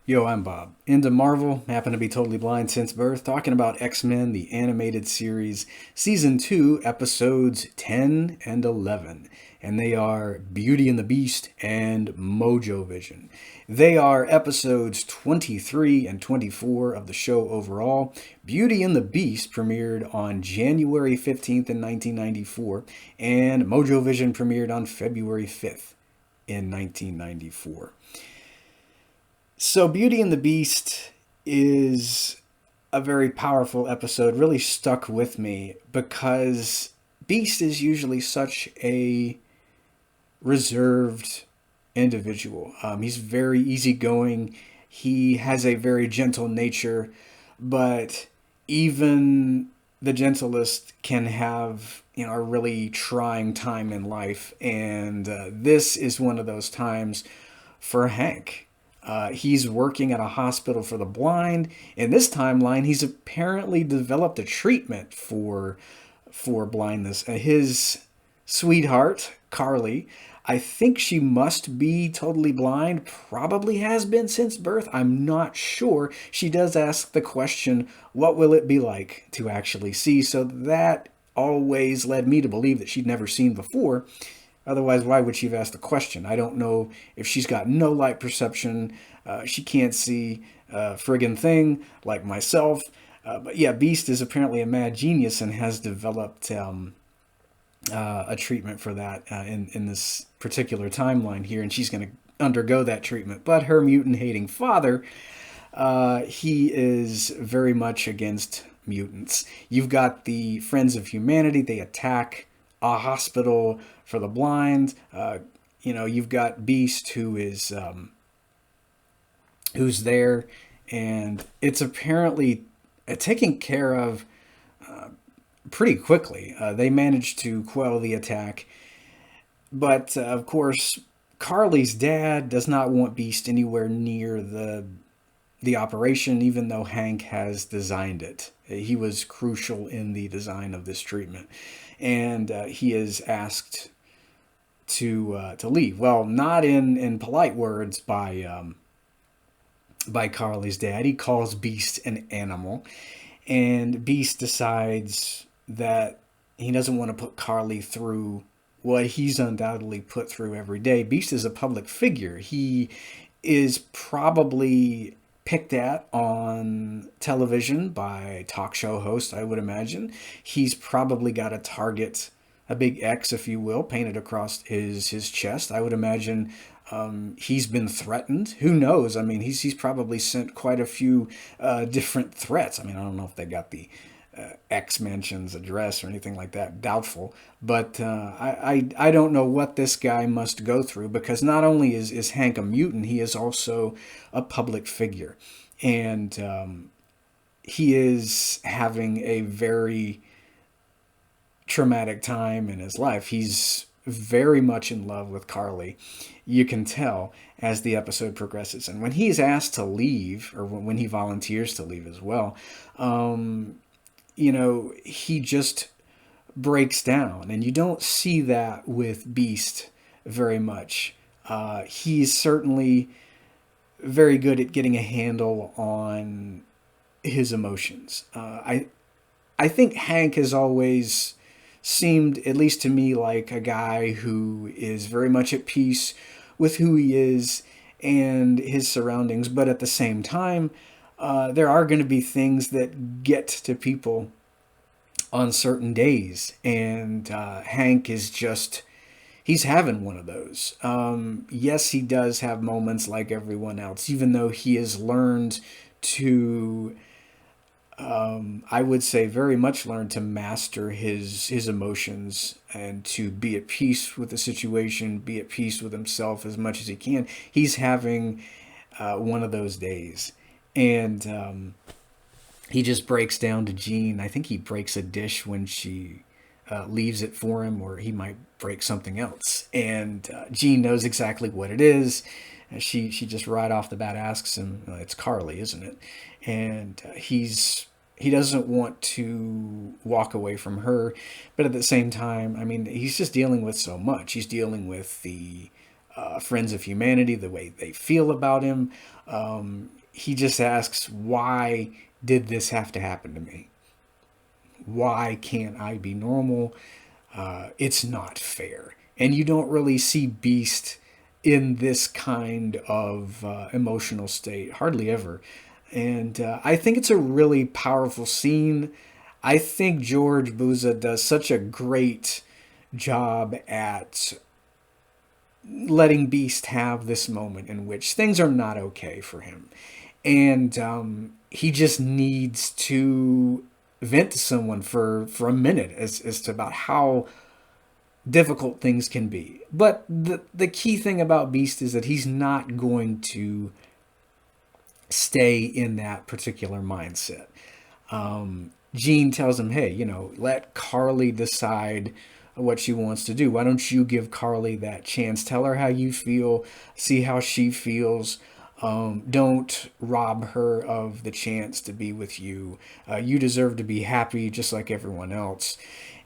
Yo, I'm Bob. Into Marvel, happen to be totally blind since birth, talking about X-Men, the animated series, Season 2, Episodes 10 and 11. And they are Beauty and the Beast and Mojovision. They are episodes 23 and 24 of the show overall. Beauty and the Beast premiered on January 15th in 1994, and Mojovision premiered on February 5th in 1994. So, Beauty and the Beast is a very powerful episode, really stuck with me because Beast is usually such a reserved individual. He's very easygoing, he has a very gentle nature, but even the gentlest can have a really trying time in life, and this is one of those times for Hank. He's working at a hospital for the blind. In this timeline, he's apparently developed a treatment for blindness. His sweetheart, Carly, I think she must be totally blind, probably has been since birth. I'm not sure. She does ask the question, what will it be like to actually see? So that always led me to believe that she'd never seen before. Otherwise, why would she have asked the question? I don't know if she's got no light perception. She can't see a friggin' thing like myself. But yeah, Beast is apparently a mad genius and has developed a treatment for that in this particular timeline here, and she's going to undergo that treatment. But her mutant hating father, he is very much against mutants. You've got the Friends of Humanity, they attack a hospital for the blind. You've got Beast who's there, and it's apparently taken care of pretty quickly. They managed to quell the attack, but of course, Carly's dad does not want Beast anywhere near the operation, even though Hank has designed it. He was crucial in the design of this treatment, and he is asked to leave. Well, not in polite words by Carly's dad. He calls Beast an animal, and Beast decides that he doesn't want to put Carly through what he's undoubtedly put through every day. Beast is a public figure. He is probably picked at on television by talk show hosts, I would imagine. He's probably got a target, a big X, if you will, painted across his chest. I would imagine he's been threatened. Who knows? I mean, he's probably sent quite a few different threats. I mean, I don't know if they got the X Mansion's address or anything like that. Doubtful. But I don't know what this guy must go through, because not only is Hank a mutant, he is also a public figure. And he is having a very traumatic time in his life. He's very much in love with Carly. You can tell as the episode progresses. And when he's asked to leave, or when he volunteers to leave as well, he just breaks down. And you don't see that with Beast very much. He's certainly very good at getting a handle on his emotions. I think Hank has always seemed, at least to me, like a guy who is very much at peace with who he is and his surroundings. But at the same time, there are going to be things that get to people on certain days. And Hank is just, he's having one of those. Yes, he does have moments like everyone else, even though he has learned to I would say very much learned to master his emotions and to be at peace with the situation, be at peace with himself as much as he can. He's having one of those days, and he just breaks down to Jean. I think he breaks a dish when she leaves it for him, or he might break something else. And Jean knows exactly what it is. She just right off the bat asks him, "It's Carly, isn't it?" And he doesn't want to walk away from her, but at the same time, I mean, he's just dealing with so much. He's dealing with the Friends of Humanity, the way they feel about him. He just asks, why did this have to happen to me? Why can't I be normal? It's not fair. And you don't really see Beast in this kind of emotional state, hardly ever. And I think it's a really powerful scene. I think George Buza does such a great job at letting Beast have this moment in which things are not okay for him. And he just needs to vent to someone for a minute as to about how difficult things can be. But the key thing about Beast is that he's not going to stay in that particular mindset. Jean tells him, hey, let Carly decide what she wants to do. Why don't you give Carly that chance? Tell her how you feel, see how she feels. Don't rob her of the chance to be with you. You deserve to be happy just like everyone else.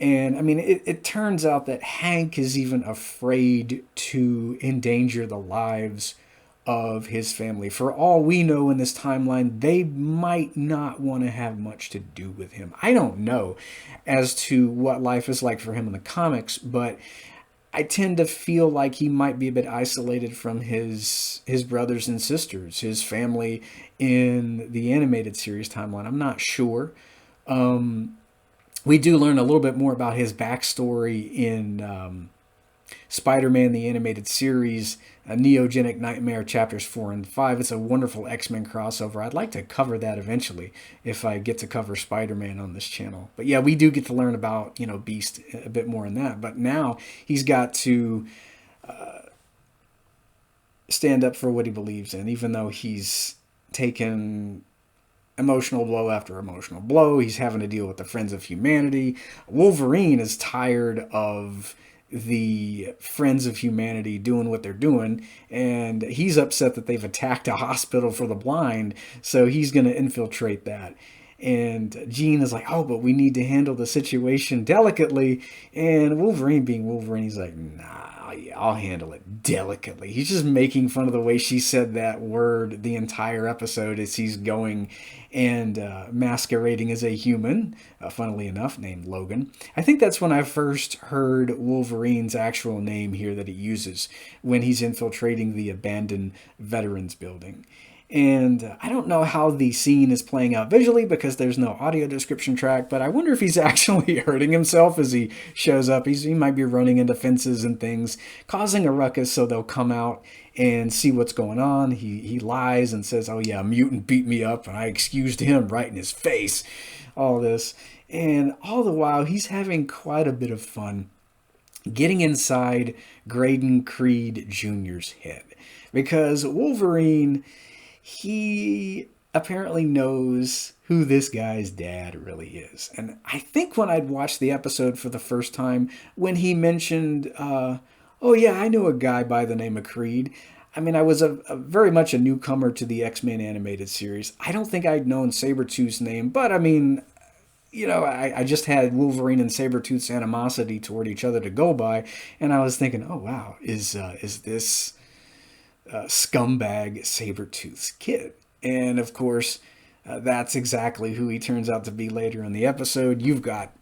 And I mean, it turns out that Hank is even afraid to endanger the lives of his family. For all we know in this timeline, they might not want to have much to do with him. I don't know as to what life is like for him in the comics, but I tend to feel like he might be a bit isolated from his brothers and sisters, his family in the animated series timeline. I'm not sure. We do learn a little bit more about his backstory in Spider-Man the Animated Series, Neogenic Nightmare Chapters 4 and 5. It's a wonderful X-Men crossover. I'd like to cover that eventually if I get to cover Spider-Man on this channel. But yeah, we do get to learn about, Beast a bit more in that. But now he's got to stand up for what he believes in, even though he's taken emotional blow after emotional blow. He's having to deal with the Friends of Humanity. Wolverine is tired of the Friends of Humanity doing what they're doing, and he's upset that they've attacked a hospital for the blind, so he's going to infiltrate that. And Jean is like, oh, but we need to handle the situation delicately. And Wolverine, being Wolverine, he's like, nah, yeah, I'll handle it delicately. He's just making fun of the way she said that word the entire episode as he's going and masquerading as a human, funnily enough, named Logan. I think that's when I first heard Wolverine's actual name here that he uses when he's infiltrating the abandoned veterans building. And I don't know how the scene is playing out visually because there's no audio description track, but I wonder if he's actually hurting himself as he shows up. He might be running into fences and things, causing a ruckus so they'll come out and see what's going on. He lies and says, oh yeah, a mutant beat me up and I excused him right in his face. All this. And all the while, he's having quite a bit of fun getting inside Graydon Creed Jr.'s head. Because Wolverine, he apparently knows who this guy's dad really is. And I think when I'd watched the episode for the first time, when he mentioned, oh yeah, I know a guy by the name of Creed. I mean, I was a very much a newcomer to the X-Men animated series. I don't think I'd known Sabretooth's name, but I mean, I just had Wolverine and Sabretooth's animosity toward each other to go by. And I was thinking, oh wow, is this scumbag Sabretooth's kid? And of course, that's exactly who he turns out to be later in the episode. You've got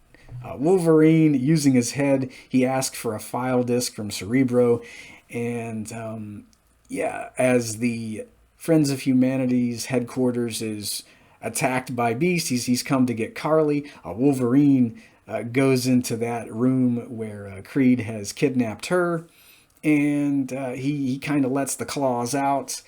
Wolverine using his head. He asked for a file disk from Cerebro. And as the Friends of Humanity's headquarters is attacked by Beast, he's come to get Carly. Wolverine goes into that room where Creed has kidnapped her. And he kind of lets the claws out.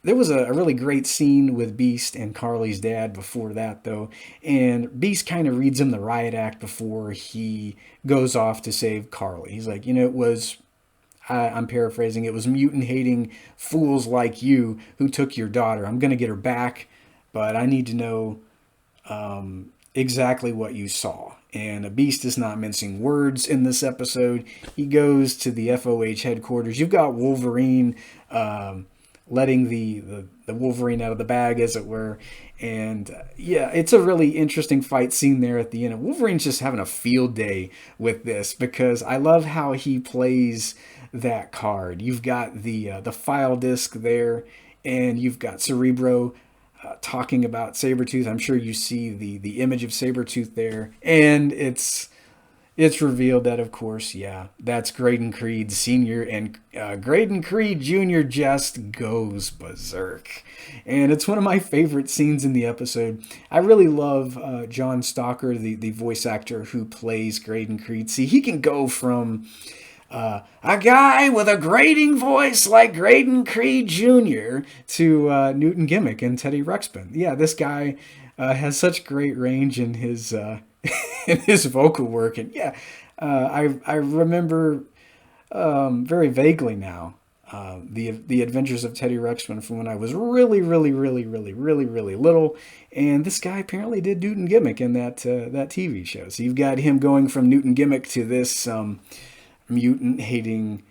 There was a really great scene with Beast and Carly's dad before that, though. And Beast kind of reads him the riot act before he goes off to save Carly. He's like, it was, I'm paraphrasing, it was mutant-hating fools like you who took your daughter. I'm going to get her back, but I need to know exactly what you saw. And Beast is not mincing words in this episode. He goes to the FOH headquarters. You've got Wolverine letting the Wolverine out of the bag, as it were. And it's a really interesting fight scene there at the end. And Wolverine's just having a field day with this because I love how he plays that card. You've got the file disk there, and you've got Cerebro talking about Sabretooth. I'm sure you see the image of Sabretooth there, and it's revealed that, of course, yeah, that's Graydon Creed Sr., and Graydon Creed Jr. just goes berserk. And it's one of my favorite scenes in the episode. I really love John Stalker, the voice actor who plays Graydon Creed. See, he can go from a guy with a grating voice like Graydon Creed Jr. to Newton Gimmick and Teddy Ruxpin. Yeah, this guy has such great range in his in his vocal work, and yeah, I remember very vaguely now the adventures of Teddy Ruxpin from when I was really little, and this guy apparently did Newton Gimmick in that TV show. So you've got him going from Newton Gimmick to this mutant hating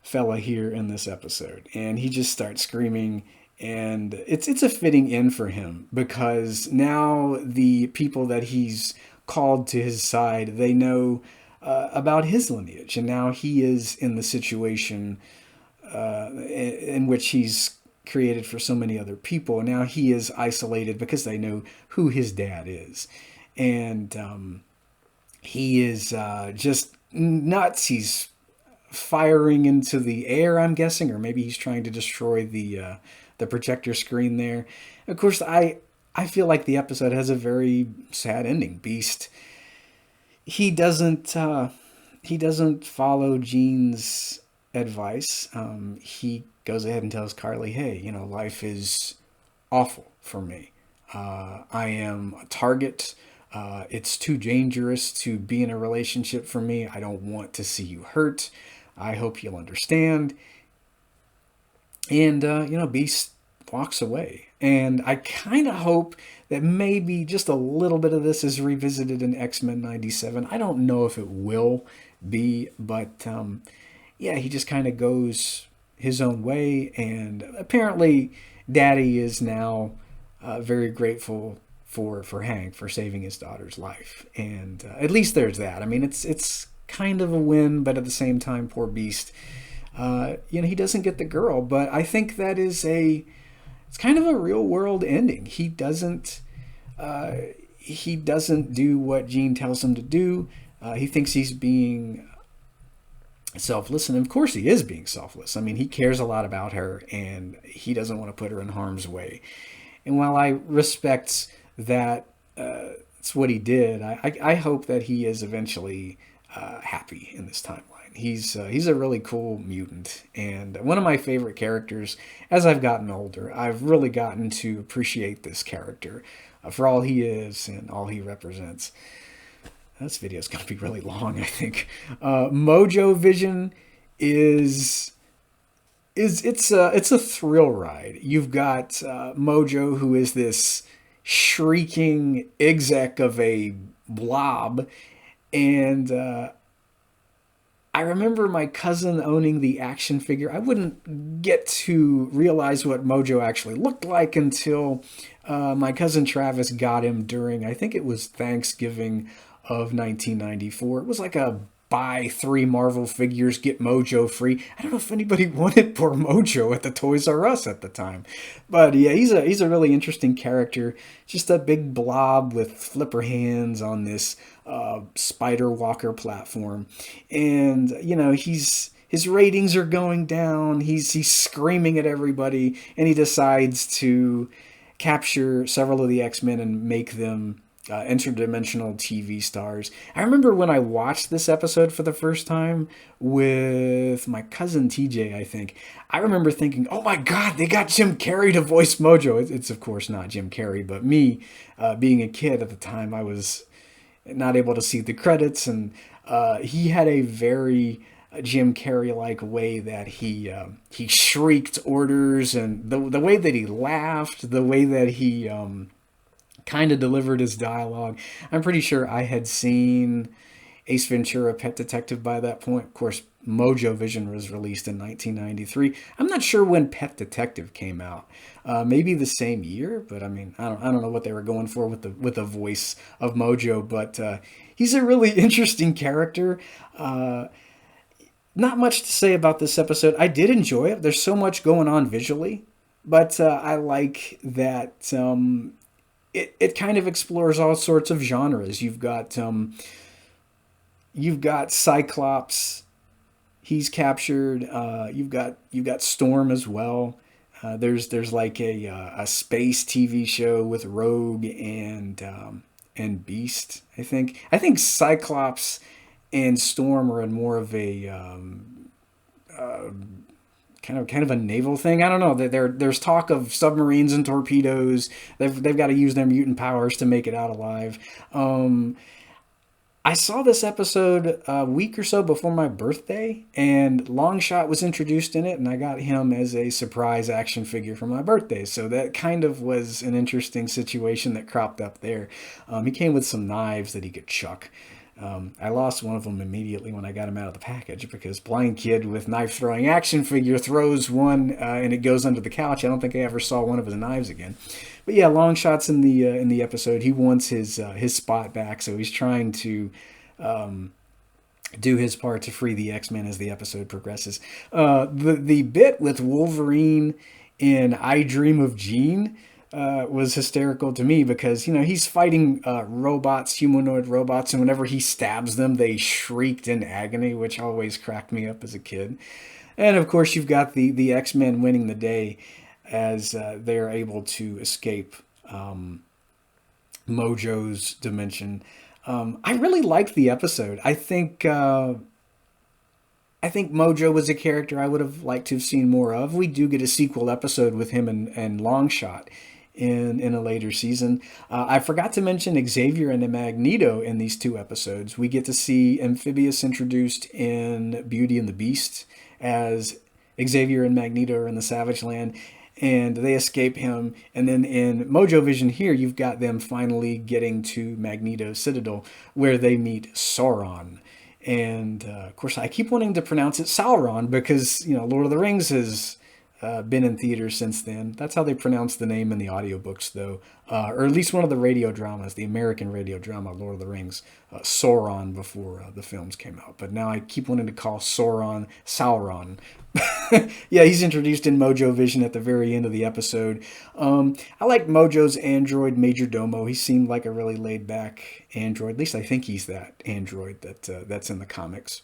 fella here in this episode, and he just starts screaming. And it's a fitting end for him, because now the people that he's called to his side, they know about his lineage, and now he is in the situation in which he's created for so many other people. Now he is isolated because they know who his dad is, and he is just nuts. He's firing into the air, I'm guessing, or maybe he's trying to destroy the projector screen there. Of course, I feel like the episode has a very sad ending. Beast, he doesn't follow Jean's advice. He goes ahead and tells Carly, hey, life is awful for me. I am a target. It's too dangerous to be in a relationship for me. I don't want to see you hurt. I hope you'll understand. And, Beast walks away. And I kind of hope that maybe just a little bit of this is revisited in X-Men 97. I don't know if it will be, but yeah, he just kind of goes his own way. And apparently Daddy is now very grateful for Hank for saving his daughter's life. And at least there's that. I mean, it's kind of a win, but at the same time, poor Beast, he doesn't get the girl. But I think that is it's kind of a real world ending. He doesn't do what Jean tells him to do. He thinks he's being selfless, and of course he is being selfless. I mean, he cares a lot about her, and he doesn't want to put her in harm's way. And while I respect that it's what he did, I hope that he is eventually happy in this timeline. He's a really cool mutant, and one of my favorite characters. As I've gotten older, I've really gotten to appreciate this character for all he is and all he represents. This video is going to be really long, I think. Mojovision is it's a thrill ride. You've got Mojo, who is this shrieking exec of a blob, and I remember my cousin owning the action figure. I wouldn't get to realize what Mojo actually looked like until my cousin Travis got him during, I think it was Thanksgiving of 1994. It was like a buy 3 Marvel figures, get Mojo free. I don't know if anybody wanted poor Mojo at the Toys R Us at the time. But yeah, he's a really interesting character. Just a big blob with flipper hands on this spider walker platform. And, his ratings are going down. He's screaming at everybody, and he decides to capture several of the X-Men and make them interdimensional TV stars. I remember when I watched this episode for the first time with my cousin TJ, I think. I remember thinking, oh my God, they got Jim Carrey to voice Mojo. It's of course not Jim Carrey, but me, being a kid at the time, I was not able to see the credits, and he had a very Jim Carrey-like way that he shrieked orders, and the way that he laughed, the way that he kind of delivered his dialogue. I'm pretty sure I had seen Ace Ventura: Pet Detective by that point. Of course, Mojovision was released in 1993. I'm not sure when Pet Detective came out. Maybe the same year, but I mean, I don't know what they were going for with the voice of Mojo. But he's a really interesting character. not much to say about this episode. I did enjoy it. There's so much going on visually, but I like that it kind of explores all sorts of genres. You've got Cyclops. He's captured. You've got Storm as well. There's like a space TV show with Rogue and Beast. I think Cyclops and Storm are in more of a kind of a naval thing. I don't know. There's talk of submarines and torpedoes. They've got to use their mutant powers to make it out alive. I saw this episode a week or so before my birthday, and Longshot was introduced in it, and I got him as a surprise action figure for my birthday. So that kind of was an interesting situation that cropped up there. He came with some knives that he could chuck. I lost one of them immediately when I got him out of the package because blind kid with knife throwing action figure throws one and it goes under the couch. I don't think I ever saw one of his knives again. But yeah, Longshot's in the episode. He wants his spot back, so he's trying to do his part to free the X-Men as the episode progresses. The bit with Wolverine in I Dream of Jean was hysterical to me because, he's fighting humanoid robots, and whenever he stabs them, they shrieked in agony, which always cracked me up as a kid. And of course, you've got the X-Men winning the day as they're able to escape Mojo's dimension. I really liked the episode. I think Mojo was a character I would have liked to have seen more of. We do get a sequel episode with him and Longshot in a later season. I forgot to mention Xavier and Magneto in these two episodes. We get to see Amphibious introduced in Beauty and the Beast as Xavier and Magneto are in the Savage Land, and they escape him. And then in Mojovision here, you've got them finally getting to Magneto's Citadel, where they meet Sauron. And of course, I keep wanting to pronounce it Sauron because, Lord of the Rings has been in theaters since then. That's how they pronounce the name in the audiobooks, though. Or at least one of the radio dramas, the American radio drama, Lord of the Rings, Sauron, before the films came out. But now I keep wanting to call Sauron Sauron. Yeah, he's introduced in Mojovision at the very end of the episode. I like Mojo's android, Major Domo. He seemed like a really laid-back android. At least I think he's that android that's in the comics.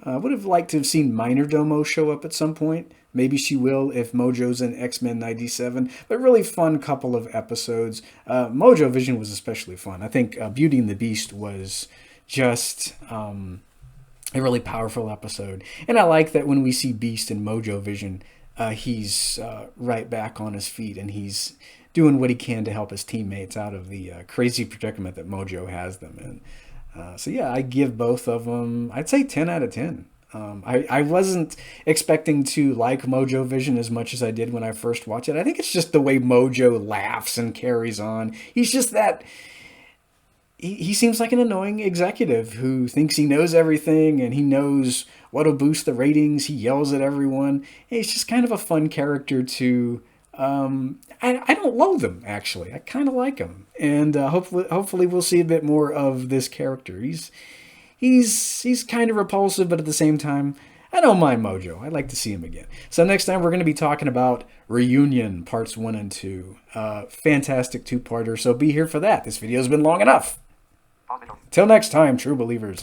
I would have liked to have seen Minor Domo show up at some point. Maybe she will if Mojo's in X-Men 97. But really fun couple of episodes. Mojovision was especially fun. I think Beauty and the Beast was just a really powerful episode. And I like that when we see Beast in Mojovision, he's right back on his feet and he's doing what he can to help his teammates out of the crazy predicament that Mojo has them in. So yeah, I give both of them, I'd say 10 out of 10. I wasn't expecting to like Mojovision as much as I did when I first watched it. I think it's just the way Mojo laughs and carries on. He's just that... He seems like an annoying executive who thinks he knows everything and he knows what'll boost the ratings. He yells at everyone. He's just kind of a fun character to... I don't loathe him, actually. I kind of like him. And hopefully we'll see a bit more of this character. He's kind of repulsive, but at the same time, I don't mind Mojo. I'd like to see him again. So next time we're going to be talking about Reunion Parts 1 and 2. Fantastic two-parter, so be here for that. This video's been long enough. Till next time, true believers.